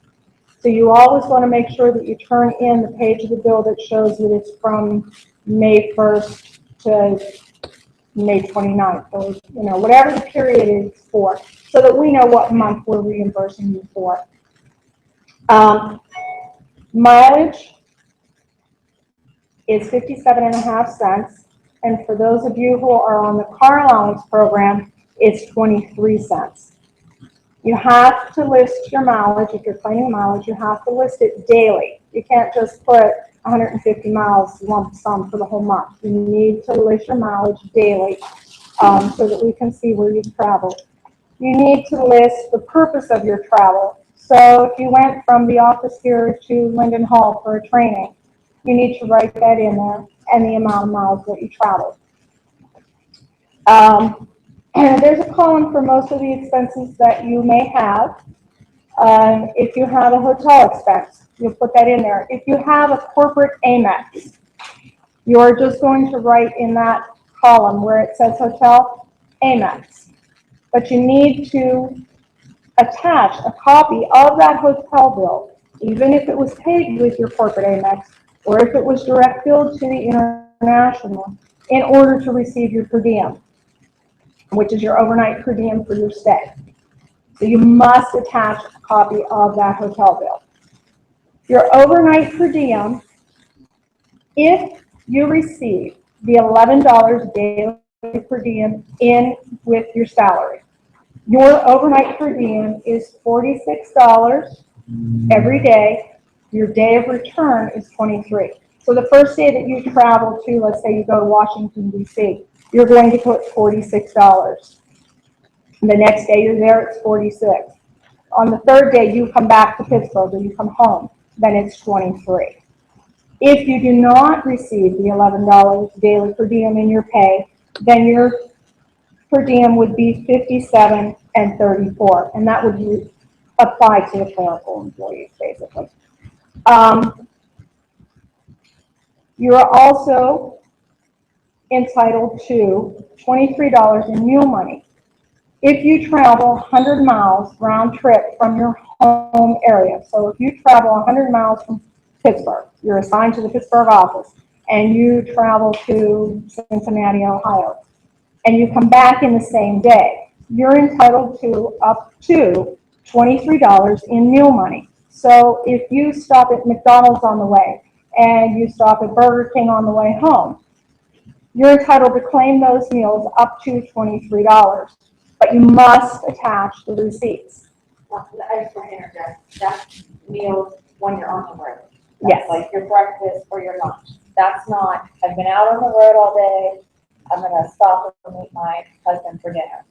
So you always want to make sure that you turn in the page of the bill that shows that it's from May 1st to May 29th, or whatever the period is for, so that we know what month we're reimbursing you for. Mileage is 57.5 cents, and for those of you who are on the car allowance program, it's 23 cents. You have to list your mileage. If you're claiming mileage, you have to list it daily. You can't just put 150 miles lump sum for the whole month. You need to list your mileage daily so that we can see where you've traveled. You need to list the purpose of your travel. So if you went from the office here to Linden Hall for a training, you need to write that in there and the amount of miles that you traveled. And there's a column for most of the expenses that you may have. If you have a hotel expense, you'll put that in there. If you have a corporate Amex, you're just going to write in that column where it says hotel Amex. But you need to attach a copy of that hotel bill, even if it was paid with your corporate Amex, or if it was direct billed to the international, in order to receive your per diem, which is your overnight per diem for your stay. So you must attach a copy of that hotel bill. Your overnight per diem, if you receive the $11 daily per diem in with your salary, your overnight per diem is $46 every day. Your day of return is $23. So the first day that you travel to, let's say you go to Washington, D.C., you're going to put $46. The next day you're there, it's $46. On the third day, you come back to Pittsburgh or you come home, then it's $23. If you do not receive the $11 daily per diem in your pay, then your per diem would be $57 and $34, and that would apply to the clerical employees, basically. You're also entitled to $23 in meal money. If you travel 100 miles round trip from your home area, so if you travel 100 miles from Pittsburgh, you're assigned to the Pittsburgh office, and you travel to Cincinnati, Ohio, and you come back in the same day, you're entitled to up to $23 in meal money. So if you stop at McDonald's on the way, and you stop at Burger King on the way home, you're entitled to claim those meals up to $23, but you must attach the receipts. I just want to interject, that's meals when you're on the road. Yes, like your breakfast or your lunch. That's not, I've been out on the road all day, I'm gonna stop and meet my husband for dinner,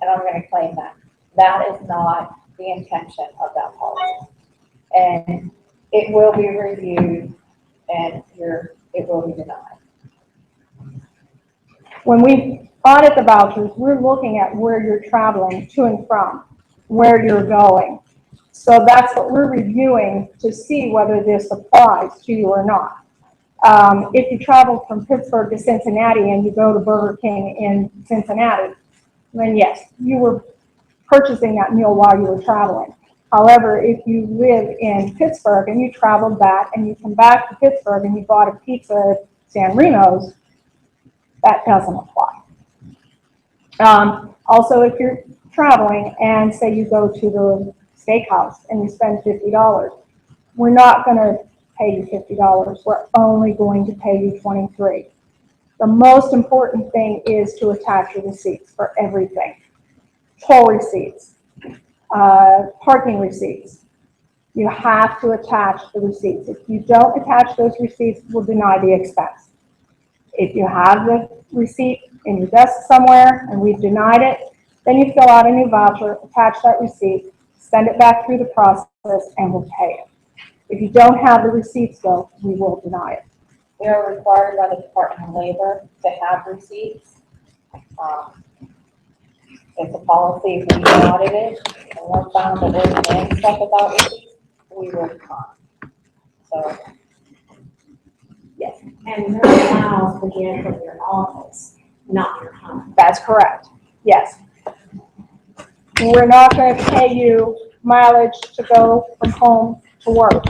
and I'm gonna claim that. That is not the intention of that policy. And it will be reviewed, and it will be denied. When we audit the vouchers, we're looking at where you're traveling to and from, where you're going. So that's what we're reviewing to see whether this applies to you or not. If you travel from Pittsburgh to Cincinnati and you go to Burger King in Cincinnati, then yes, you were purchasing that meal while you were traveling. However, if you live in Pittsburgh and you traveled back and you come back to Pittsburgh and you bought a pizza at San Reno's, that doesn't apply. Also, if you're traveling and say you go to the steakhouse and you spend $50, we're not going to pay you $50. We're only going to pay you $23. The most important thing is to attach your receipts for everything. Toll receipts, parking receipts. You have to attach the receipts. If you don't attach those receipts, we'll deny the expense. If you have the receipt in your desk somewhere and we've denied it, then you fill out a new voucher, attach that receipt, send it back through the process, and we'll pay it. If you don't have the receipts, though, we will deny it. We are required by the Department of Labor to have receipts. It's a policy, if we audit it, and we're found that we're doing stuff without receipts, we will not. So, yes, And those miles begin from your office, not your home. That's correct, yes. We're not going to pay you mileage to go from home to work.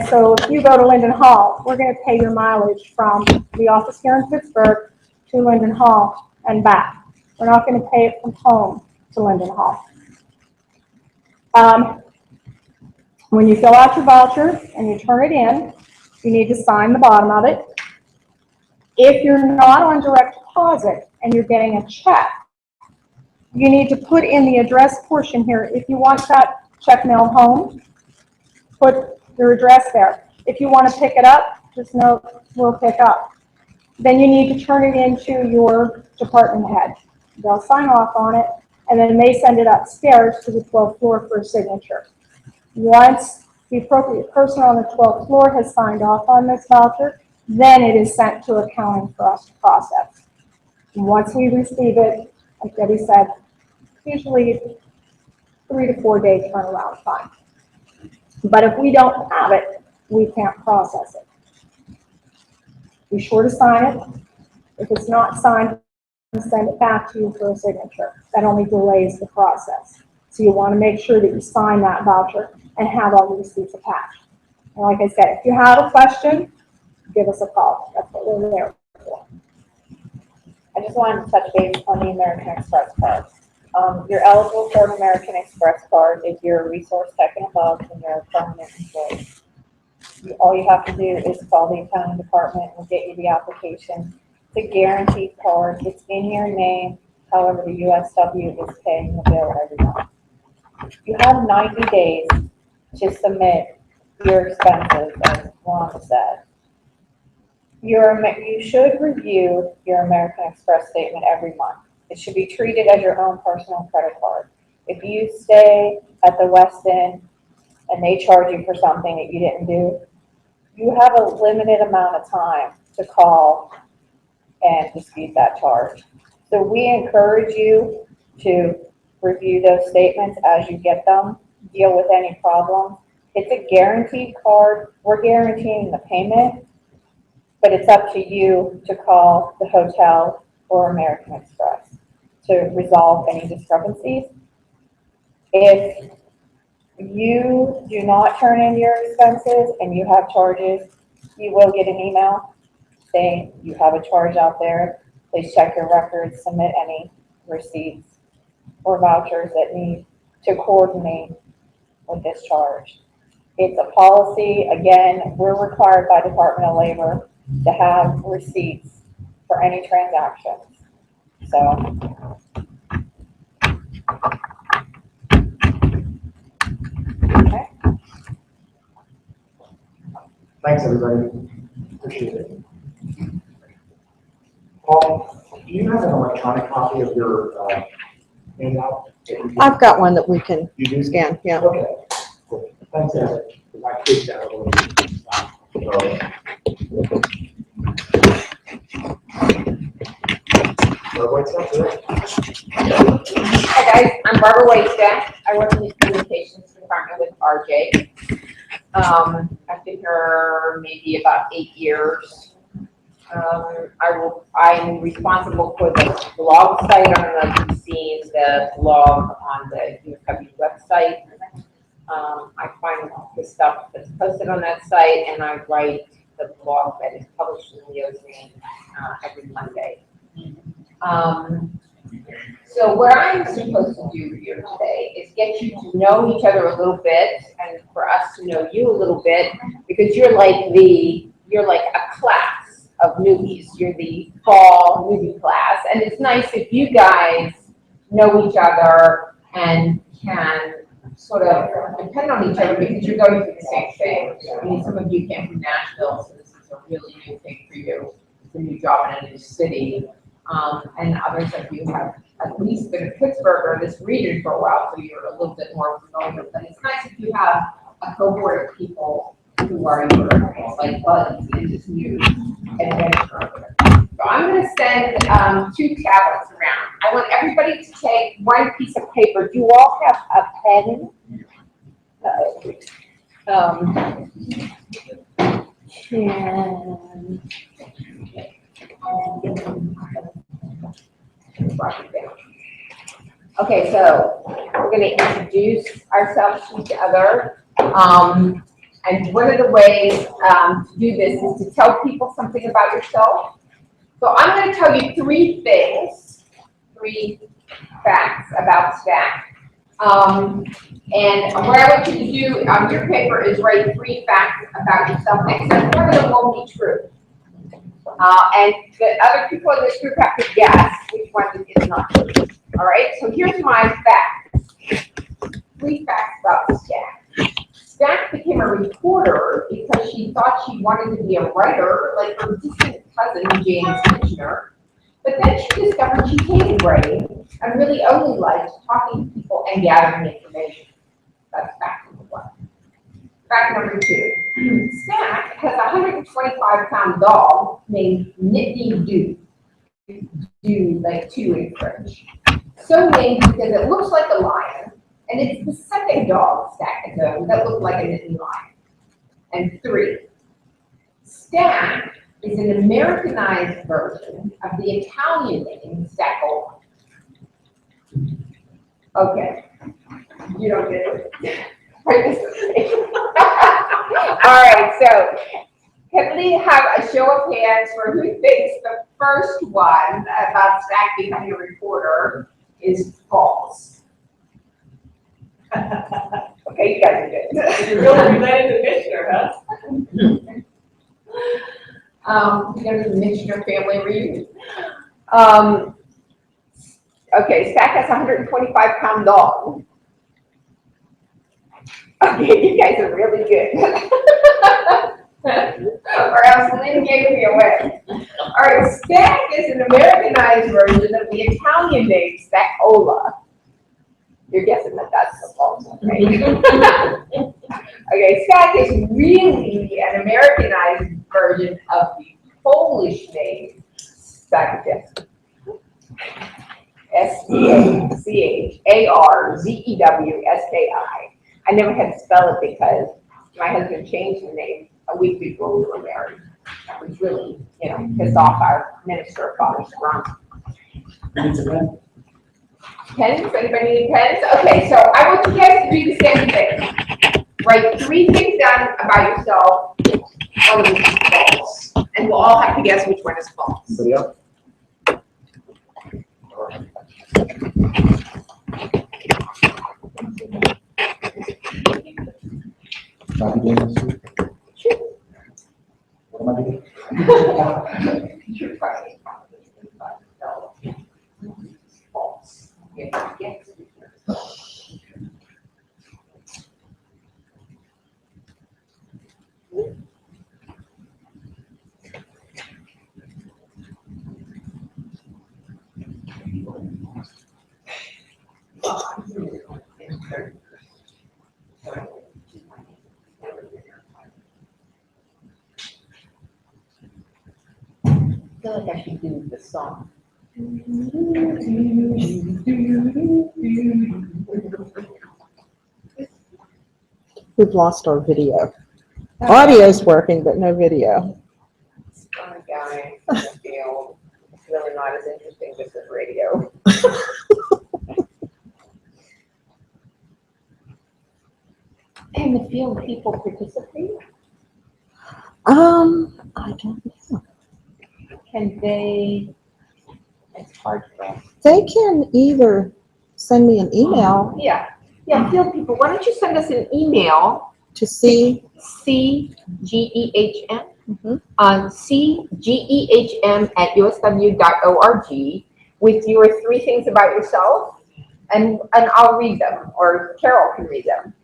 So if you go to Linden Hall, we're going to pay your mileage from the office here in Pittsburgh to Linden Hall and back. We're not going to pay it from home to Linden Hall. When you fill out your voucher and you turn it in, you need to sign the bottom of it. If you're not on direct deposit and you're getting a check, you need to put in the address portion here. If you want that check mailed home, put your address there. If you want to pick it up, just note we'll pick up. Then you need to turn it into your department head. They'll sign off on it, and then they send it upstairs to the 12th floor for a signature. Once the appropriate person on the 12th floor has signed off on this voucher, then it is sent to accounting for us to process. Once we receive it, like Debbie said, usually 3 to 4 day turnaround time. But if we don't have it, we can't process it. Be sure to sign it. If it's not signed, send it back to you for a signature. That only delays the process. So you want to make sure that you sign that voucher and have all the receipts attached. And like I said, if you have a question, give us a call. That's what we're there for. I just wanted to touch base on the American Express card. You're eligible for an American Express card if you're a resource tech and above and you're a permanent employee. All you have to do is call the accounting department and we'll get you the application. It's a guaranteed card. It's in your name. However, the USW is paying the bill every month. You have 90 days to submit your expenses, as Juan said. You should review your American Express statement every month. It should be treated as your own personal credit card. If you stay at the Westin and they charge you for something that you didn't do, you have a limited amount of time to call and dispute that charge. So we encourage you to review those statements as you get them, deal with any problems. It's a guaranteed card. We're guaranteeing the payment, but it's up to you to call the hotel or American Express to resolve any discrepancies. If you do not turn in your expenses and you have charges, you will get an email saying you have a charge out there. Please check your records, submit any receipts or vouchers that need to coordinate with this charge. It's a policy. Again, we're required by Department of Labor to have receipts for any transactions. So. Okay. Thanks, everybody. Appreciate it. Paul, do you have an electronic copy of your handout? I've got one that we can You do? scan, yeah. Okay. Cool. Thanks, guys. I tweaked that a little bit. What's up today? Hi guys, I'm Barbara Waitstack. I work in the communications department with RJ. I've been here maybe about 8 years. I'm responsible for the blog site. I don't know if you've seen the blog on the UW website. I find the stuff that's posted on that site and I write the blog that is published in the Ozark every Monday. So what I'm supposed to do here today is get you to know each other a little bit and for us to know you a little bit because you're like a class of newbies. You're the fall newbie class and it's nice if you guys know each other and can sort of depend on each other because you're going through the same thing. I mean, some of you came from Nashville, so this is a really new thing for you. It's a new job in a new city. And others of you have at least been in Pittsburgh or this region for a while, so you're a little bit more familiar. But it's nice if you have a cohort of people who are your like buddies in this new adventure. So I'm going to send 2 tablets around. I want everybody to take one piece of paper. Do you all have a pen? Okay, so we're going to introduce ourselves to each other. And one of the ways to do this is to tell people something about yourself. So I'm going to tell you 3 things, 3 facts about Stack. And what I want you to do on your paper is write 3 facts about yourself, except one of them won't be true. And the other people in this group have to guess which one is not true. All right, so here's my facts. 3 facts about Stack. Stack became a reporter because she thought she wanted to be a writer, like her distant cousin, James Kitchener. But then she discovered she hated writing and really only liked talking to people and gathering information. That's fact number 1. Fact number 2. Stack has a 125-pound dog named Nippy Doo. do like two in French. So named because it looks like a lion, and it's the second dog Stack has owned that looked like a knitting lion. And 3, Stack is an Americanized version of the Italian name Stackola. Okay, you don't get it. All right, so can we have a show of hands for who thinks the first one about Stack becoming a reporter is false? Okay, you guys are good. You're really related to Michigan, huh? You know, the Michigan family reunion. Okay, Stack has a 125-pound dog. Okay, you guys are really good. Or else Lynn gave me away. All right, Stack is an Americanized version of the Italian name Stackola. You're guessing that that's the false one, right? Okay, Stack is really an Americanized version of the Polish name Stachewski. Stachrzewski. I never had to spell it because my husband changed the name a week before we were married. That was really, pissed off our minister of Father Strong. Pens? Anybody need pens? Okay, so I want you guys to do the same thing. Write 3 things down about yourself, one of them is false. And we'll all have to guess which one is false. Anybody else? Should I begin this week? Sure. What am I doing? You're right. No. False. Yes. I feel like I should do the song. We've lost our video. Audio's working, but no video. Some guy in the field. It's really not as interesting just as radio. And the field people participate? I don't know. Can they? It's hard for us. They can either send me an email Yeah, field people, why don't you send us an email, to see. CGEHM, Mhm. on cgehm@usw.org with your 3 things about yourself, and I'll read them, or Carol can read them.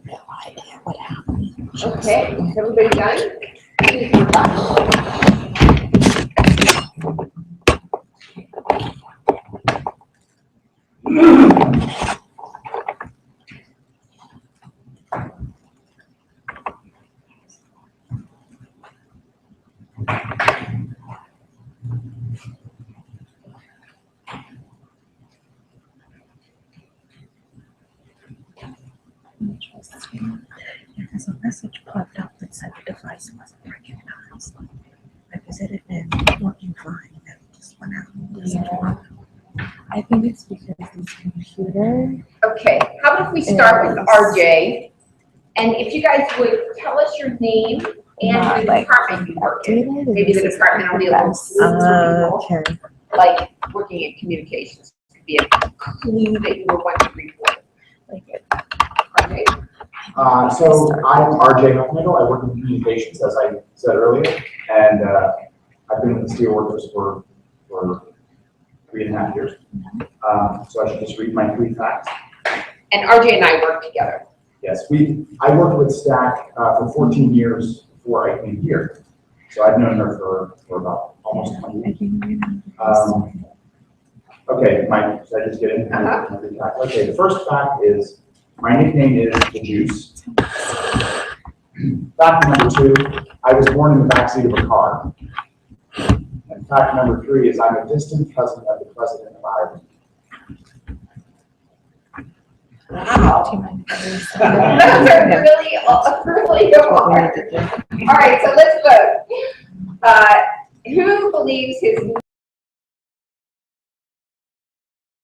No idea what happened. Okay, is everybody done? Please reply. interesting. Because a message popped up that said the device wasn't recognized. I visited and working fine, and it just went out. Yeah. I think it's because this computer. Okay, how about if we start with RJ? And if you guys would tell us your name and Not the like department you work in. updated, and Maybe the this is department will be a little best. clue for people, Okay. like working in communications could be a clue that you were wanting to report. RJ? So I'm RJ Huffnagel. I work in communications, as I said earlier, and I've been with the Steelworkers for 3.5 years. So I should just read my 3 facts. And RJ and I work together. Yes, I worked with Stack for 14 years before I came here. So I've known her for about almost 20 years. Okay, should I just get into my 3 facts? Okay, the first fact is my nickname is The Juice. Fact number 2, I was born in the backseat of a car. And fact number 3 is I'm a distant cousin of the president of Ireland. Wow. Those are really hard. All right, so let's vote. Who believes his